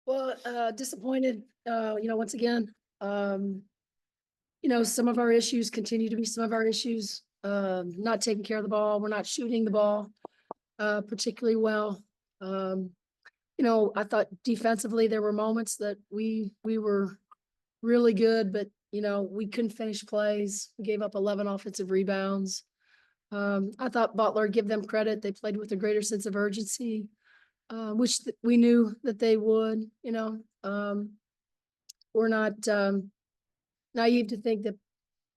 Well, disappointed, once again, some of our issues continue to be some of our issues. Not taking care of the ball. We're not shooting the ball, particularly well. I thought defensively there were moments that we were really good, but we couldn't finish plays. We gave up 11 offensive rebounds. I thought Butler, give them credit. They played with a greater sense of urgency, which we knew that they would, we're not, naive to think that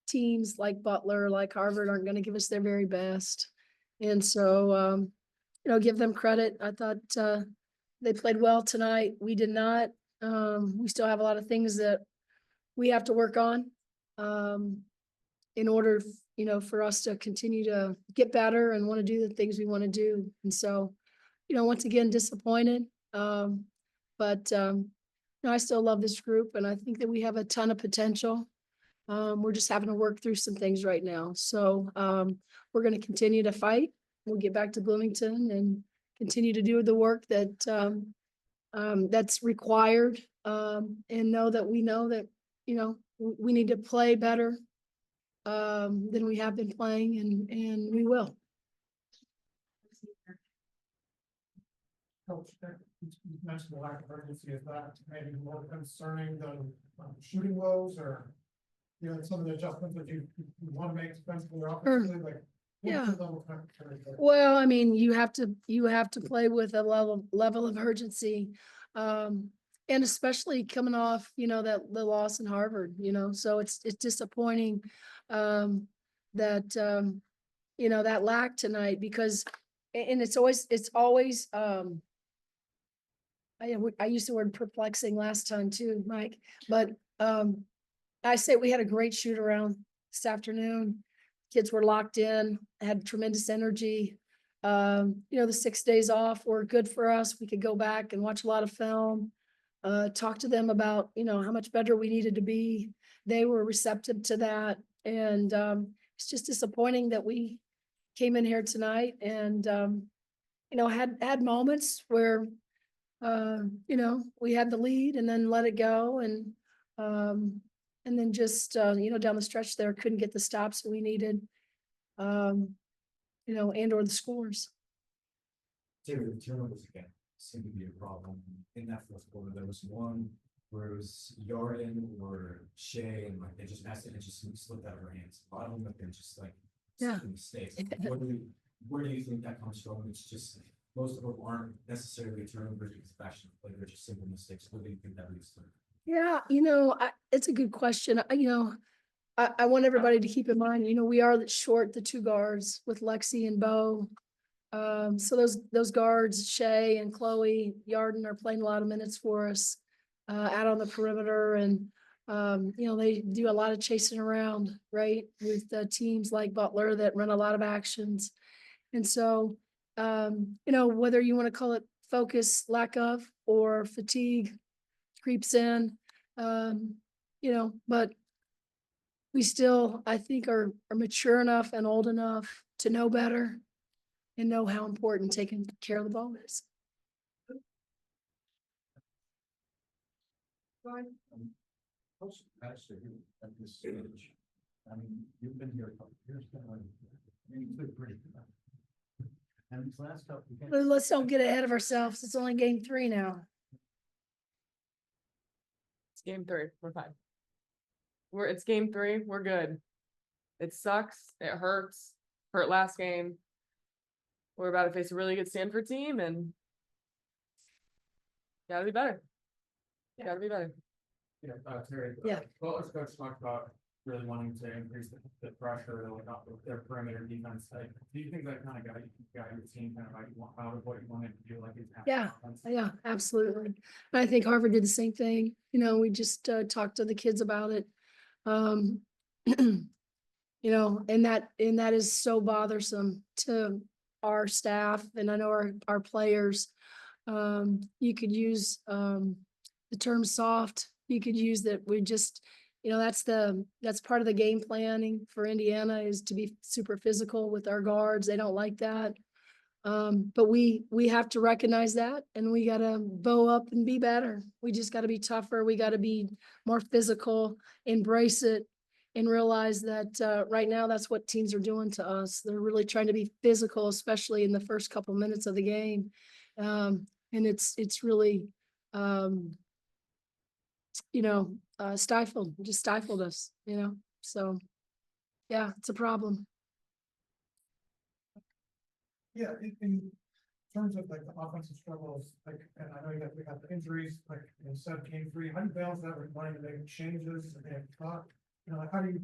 teams like Butler, like Harvard aren't going to give us their very best. And so, give them credit. I thought, they played well tonight. We did not. We still have a lot of things that we have to work on, in order, for us to continue to get better and want to do the things we want to do. And so, once again, disappointed. But I still love this group, and I think that we have a ton of potential. We're just having to work through some things right now. So we're going to continue to fight. We'll get back to Bloomington and continue to do the work that that's required, and know that we need to play better than we have been playing, and we will. Coach, you mentioned the lack of urgency. Is that maybe more concerning than shooting woes, or some of the adjustments that you want to make defensively or offensively? Like, yeah. Well, I mean, you have to play with a level of urgency, and especially coming off, that the loss in Harvard. So it's disappointing that that lack tonight, because, and it's always I used the word perplexing last time too, Mike, but I say we had a great shoot around this afternoon. Kids were locked in, had tremendous energy. The 6 days off were good for us. We could go back and watch a lot of film, talk to them about, how much better we needed to be. They were receptive to that. And it's just disappointing that we came in here tonight and, had moments where, we had the lead and then let it go. And then just, down the stretch there, couldn't get the stops that we needed, and or the scores. Teri, the turnovers again seem to be a problem in that fourth quarter. There was one where it was Yarden or Shea, and like they just messed it and just slipped out of our hands. A lot of them have been just like mistakes. Where do you think that comes from? It's just most of them aren't necessarily turnovers because like they're just simple mistakes. What do you think that leads to? Yeah, it's a good question. I want everybody to keep in mind, we are short the two guards with Lexi and Bo. So those guards, Shay and Chloe Yarden, are playing a lot of minutes for us, out on the perimeter. And, they do a lot of chasing around, right, with teams like Butler that run a lot of actions. And so, whether you want to call it focus, lack of, or fatigue creeps in, but we still, I think, are mature enough and old enough to know better and know how important taking care of the ball is. Coach, actually, at this stage, I mean, you've been here a couple of years now, and you've been pretty good. And these last couple, Let's don't get ahead of ourselves. It's only game 3 now. It's game 3. We're fine. It's game 3. We're good. It sucks. It hurts. Hurt last game. We're about to face a really good Stanford team, and gotta be better. Gotta be better. Yeah, Teri. Yeah. Butler's coach talked about really wanting to increase the pressure to off their perimeter defense. Like, do you think that kind of got your team kind of out of what you wanted to do? Like, Yeah, absolutely. And I think Harvard did the same thing. We just talked to the kids about it. And that is so bothersome to our staff, and I know our players. You could use the term soft. You could use that. We just, that's part of the game planning for Indiana, is to be super physical with our guards. They don't like that. But we have to recognize that, and we gotta bow up and be better. We just gotta be tougher. We gotta be more physical, embrace it, and realize that, right now, that's what teams are doing to us. They're really trying to be physical, especially in the first couple minutes of the game. And it's really, um, just stifled us, so, yeah, it's a problem. Yeah, in terms of like the offensive struggles, like, and I know we got the injuries, like, game 3, how do you balance that with wanting to make changes and have talk? Like, how do you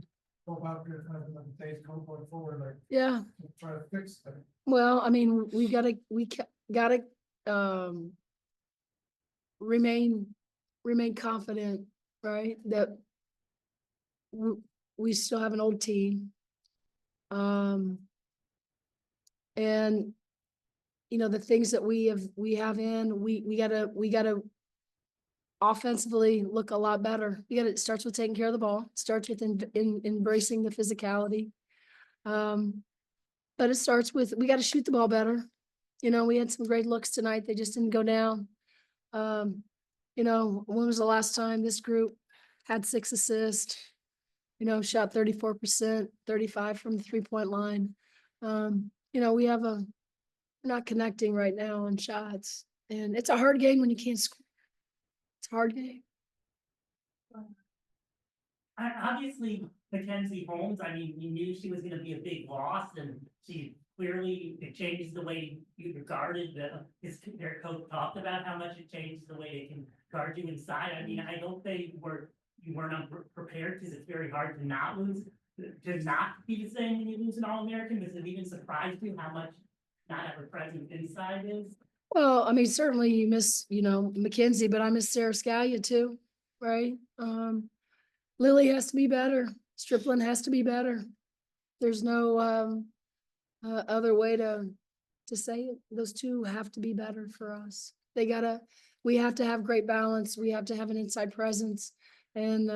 go about your kind of days going forward, like, Yeah. to try to fix that? Well, I mean, gotta, remain confident, right? That we still have an old team. And the things that we have in, we gotta offensively look a lot better. It starts with taking care of the ball, starts with embracing the physicality. But it starts with, we gotta shoot the ball better. We had some great looks tonight. They just didn't go down. When was the last time this group had 6 assists? Shot 34%, 35 from the 3-point line. We're not connecting right now on shots, and it's a hard game when you can't score. It's a hard game. Obviously, Mackenzie Holmes, I mean, you knew she was gonna be a big loss, and she clearly, it changes the way you regarded their coach talked about how much it changed the way they can guard you inside. I mean, I hope you weren't prepared, because it's very hard to not lose, to not be the same when you lose an All-American. Does it even surprise you how much not have a presence inside is? Well, I mean, certainly you miss, Mackenzie, but I miss Sarah Scalia too, right? Lily has to be better. Strickland has to be better. There's no other way to say it. Those two have to be better for us. We have to have great balance. We have to have an inside presence. And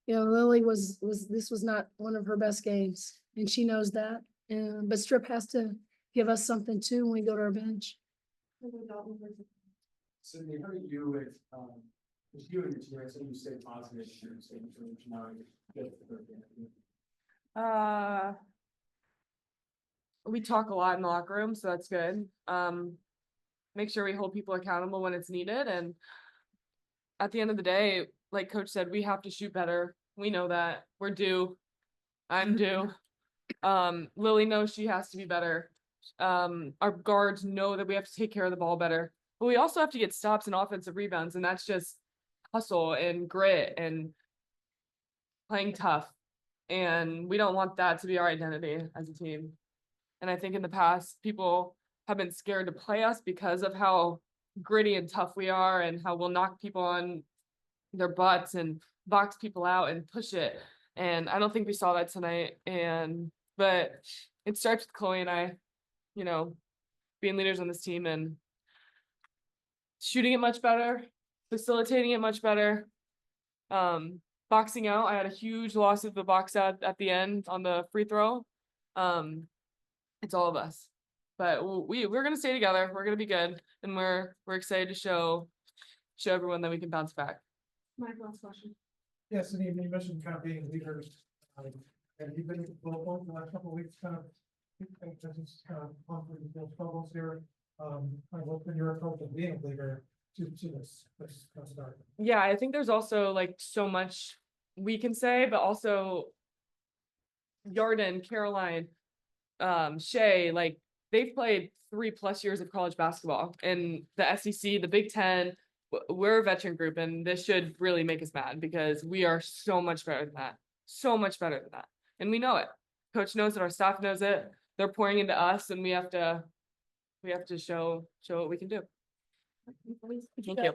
Lily this was not one of her best games, and she knows that. But Strip has to give us something too when we go to our bench. Sydney, how do you with you and your team, I said you stay positive, you stay now We talk a lot in the locker room, so that's good. Make sure we hold people accountable when it's needed, and at the end of the day, like Coach said, we have to shoot better. We know that. We're due. I'm due. Lily knows she has to be better. Our guards know that we have to take care of the ball better, but we also have to get stops and offensive rebounds, and that's just hustle and grit and playing tough. And we don't want that to be our identity as a team. And I think in the past, people have been scared to play us because of how gritty and tough we are, and how we'll knock people on their butts and box people out and push it. And I don't think we saw that tonight. But it starts with Chloe and I, being leaders on this team and shooting it much better, facilitating it much better. Boxing out, I had a huge loss of the box out at the end on the free throw. It's all of us, but we're gonna stay together. We're gonna be good, and we're excited to show everyone that we can bounce back. My last question. Yes, and you mentioned kind of being leaders, and you've been vocal the last couple of weeks, kind of those struggles here. What's been your approach of being a leader to this start? Yeah, I think there's also like so much we can say, but also Yarden, Caroline, Shay, like they've played 3+ years of college basketball in the SEC, the Big Ten. We're a veteran group, and this should really make us mad, because we are so much better than that. So much better than that. And we know it. Coach knows it, our staff knows it. They're pouring into us, and we have to show what we can do. Thank you.